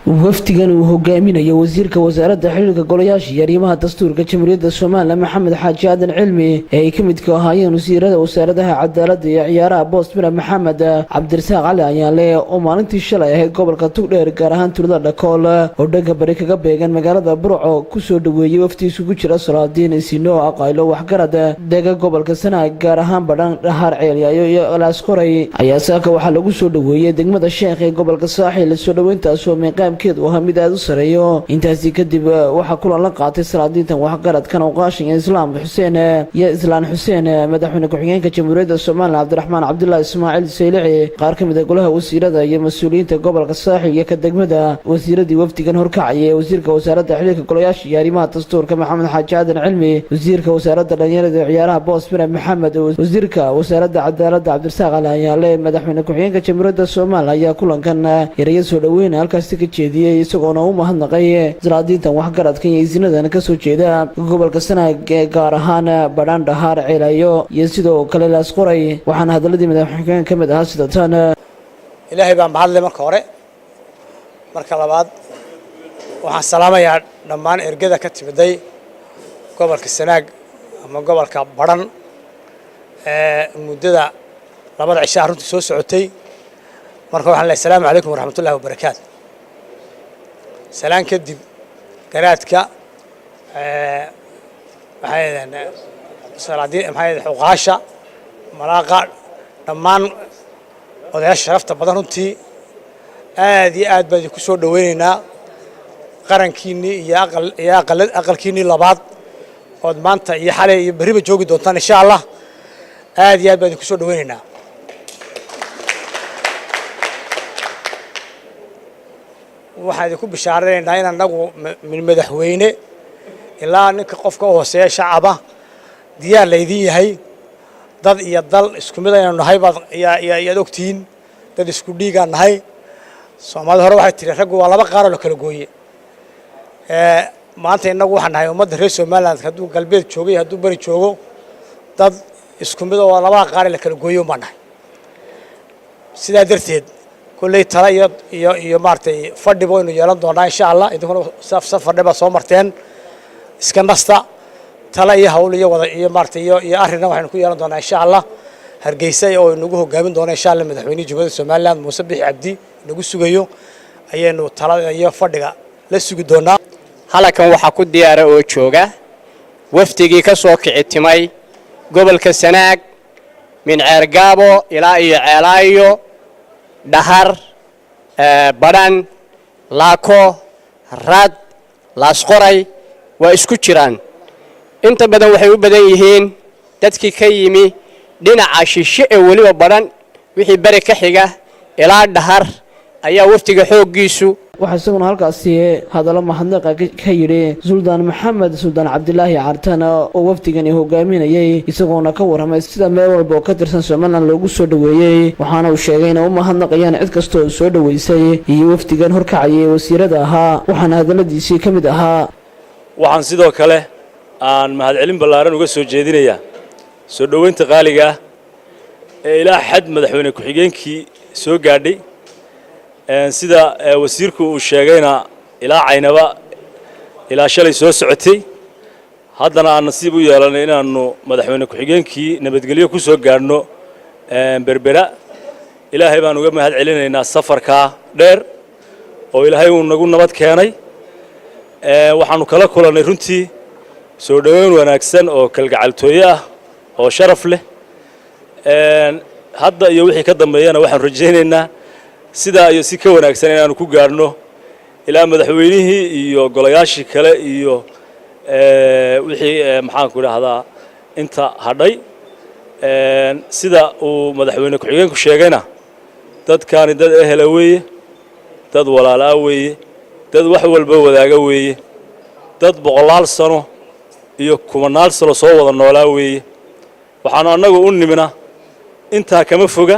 wafdigan uu hogaaminayo wasiirka wasaaradda xiriirka golayaasha iyo arrimaha dastuurka jamhuuriyadda Soomaaliya Maxamed Xaaji Aadan Cilmi ee ka mid ka ahaayeen wasiirada wasaaradaha cadaaladda iyo ciyaaraha Boosmira Maxamed Cabdirasaaq Cali Ayaale oo maalintii shalay ahayd gobolka Tugdheer gaar ahaan tuulada Dhakool oo dhanka bari kaga beegan magaalada Burco ku soo dhaweeyay wafdi isugu jira Salaadiin Sino Aqaylo waxgarad deega gobolka Sanaag gaar ahaan Badhan Dhahar Ceelyayo iyo Alaas Qoray ayaa saaka waxa lagu soo dhaweeyay degmada Sheekh ee gobolka Saaxil soo dhaweyntaas oo meeqaamkeedu waa mid aad u sareeyo intaasi kadib waxa kulan la qaatay Salaadiintan waxgaradkan oo qaashin Islaam Xuseen madaxweyne ku-xigeenka Jamhuuriyadda Soomaaliya Cabdiraxmaan Cabdullaahi Ismaaciil Saylici qaar ka mid ah golaha wasiirada iyo mas'uuliyiinta gobolka Saaxil iyo ka degmada wasiiradii wafdigan horkacay wasiirka wasaaradda xiriirka golayaasha iyo arrimaha dastuurka Maxamed Xaaji Aadan Cilmi wasiirka wasaaradda dhalinyarada iyo ciyaaraha Boosmira Maxamed wasiirka wasaaradda cadaaladda Cabdirasaaq Cali Ayaale madaxweyne ku-xigeenka Jamhuuriyadda Soomaaliya ayaa kulankan yareeyo soo dhaweyn halkaas ka jeediyay isagoona u mahadnaqay Salaadiintan waxgaradka iyo isinadan ka soo jeeda gobolka Sanaag gaar ahaan Badhan Dhahar Ceelyayo iyo sidoo kale Alaas Qoray waxaana hadaladii madaxweynaha ka mid ahaa sida tan ilaahay baan mahadle marka labaad waxaan salaamayaa dhammaan ergada ka timiday gobolka Sanaag ama gobolka Badhan muddada labada cisho runtii soo socotay marka waxaan leeyahay assalaamu calaykum waraxmatullaahi wabarakaatuh salaan kadib garaadka xuqaasha malaaqa dhammaan odayaasha sharafta badan runtii aad iyo aad baan ku soo dhaweynaynaa qarankiinii iyo aqalkiinii labaad ood maanta iyo xalay iyo bariba joogi doontaan insha Allah aad iyo aad baan ku soo dhaweynaynaa waxaan ku bishaaraynaa in anagu min madaxweyne ilaa ninka qofka hooseeya shacaba diyaar leedin yahay dad iyo dal isku mid aynu nahay baad iyo ogtiin dad isku dhiigaan nahay Soomaaliya hore waxay tiri rag waa laba qaar oo kala gooye maanta inagu waxaan nahay ummadda reer Soomaaliland hadduu galbeed joogay hadduu bari joogo dad isku mid oo laba qaar la kala gooyo ma nahay sidaa darteed kullay tala iyo maartay fadhibo inuu yeelan doonaa insha Allah idinkuna safar dhaba soo marteen iska nasta tala iyo hawl iyo wada iyo maartay iyo arrin waxaan ku yeelan doonaa insha Allah Hargeysa oo nagu hogaamin doona insha Allah madaxweynaha Jamhuuriyadda Soomaaliland Muuse Biixi Cabdi nagu sugayo ayaynu talada iyo fadhiga la sugi doonaa halkan waxa ku diyaar oo jooga wafdigii ka soo kicitimay gobolka Sanaag min Ceergaabo ilaa iyo Ceelaayo Dhahar Badhan Laako Rad Laas Qoray waa isku jiraan inta badan waxay u badan yihiin dadkii ka yimi dhinaca shishe ee waliba Badhan wixii bari ka xiga ilaa Dhahar ayaa wafdiga xooggiisu waxa isaguna halkaasi hadallo mahadnaqa ka yiri Suldaan Maxamed Suldaan Cabdilaahi Cartan oo wafdigani hogaaminayay isagoona ka waramay sida meel walba oo ka tirsan Soomaaliland loogu soo dhaweeyay waxaana uu sheegay in uu mahadnaqayaan cid kasta oo soo dhaweysay iyo wafdigan horkacay wasiirada ahaa waxaana hadaladiisii ka mid ahaa waxaan sidoo kale aan mahadcelin ballaaran uga soo jeedinayaa soo dhaweynta qaaliga ee ilaa xad madaxweyne ku-xigeenkii soo gaadhay sida wasiirku uu sheegayna ilaa Caynaba ilaa shalay soo socotay haddana aan nasiib u yeelanay inaanu madaxweyne ku-xigeenkii nabadgelyo ku soo gaarno Berbera ilaahay baan uga mahad celinaynaa safarka dheer oo ilaahay uu nagu nabad keenay waxaanu kala kulanay runtii soo dhaweyn wanaagsan oo kalgacaltooy ah oo sharaf leh hadda iyo wixii ka dambeeyana waxaan rajaynaynaa sidaa iyo si ka wanaagsan inaanu ku gaarno ilaa madaxweynihii iyo golayaashii kale iyo wixii maxaan ku raahdaa inta hadhay sida uu madaxweyne ku-xigeenku sheegayna dadkaani dad ehela weeye dad walaalaa weeye dad wax walba wadaaga weeye dad boqolaal sano iyo kumanaal sano soo wada noolaa weeye waxaanu annagu u nimina intaa kama foga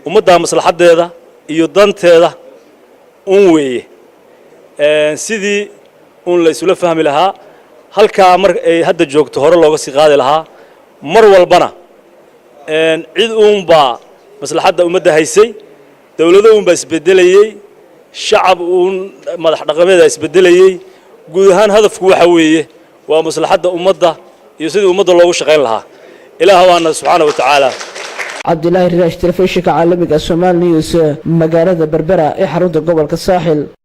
ummadda maslaxadeeda iyo danteeda weeye sidii la isula fahmi lahaa halka mar ay hadda joogto hore looga sii qaadi lahaa mar walbana cid ba maslaxadda ummadda haysay dawladda baa isbedelayay shacab uun madax dhaqameeda isbedelayay guud ahaan hadafku waxa weeye waa maslaxadda ummadda iyo sidii ummadda loogu shaqayn lahaa ilaah waana subxaanahu wa tacaala cabdilaahi raash telefishinka caalamiga Soomaali News magaalada Berbera ee xarunta gobolka Saaxil.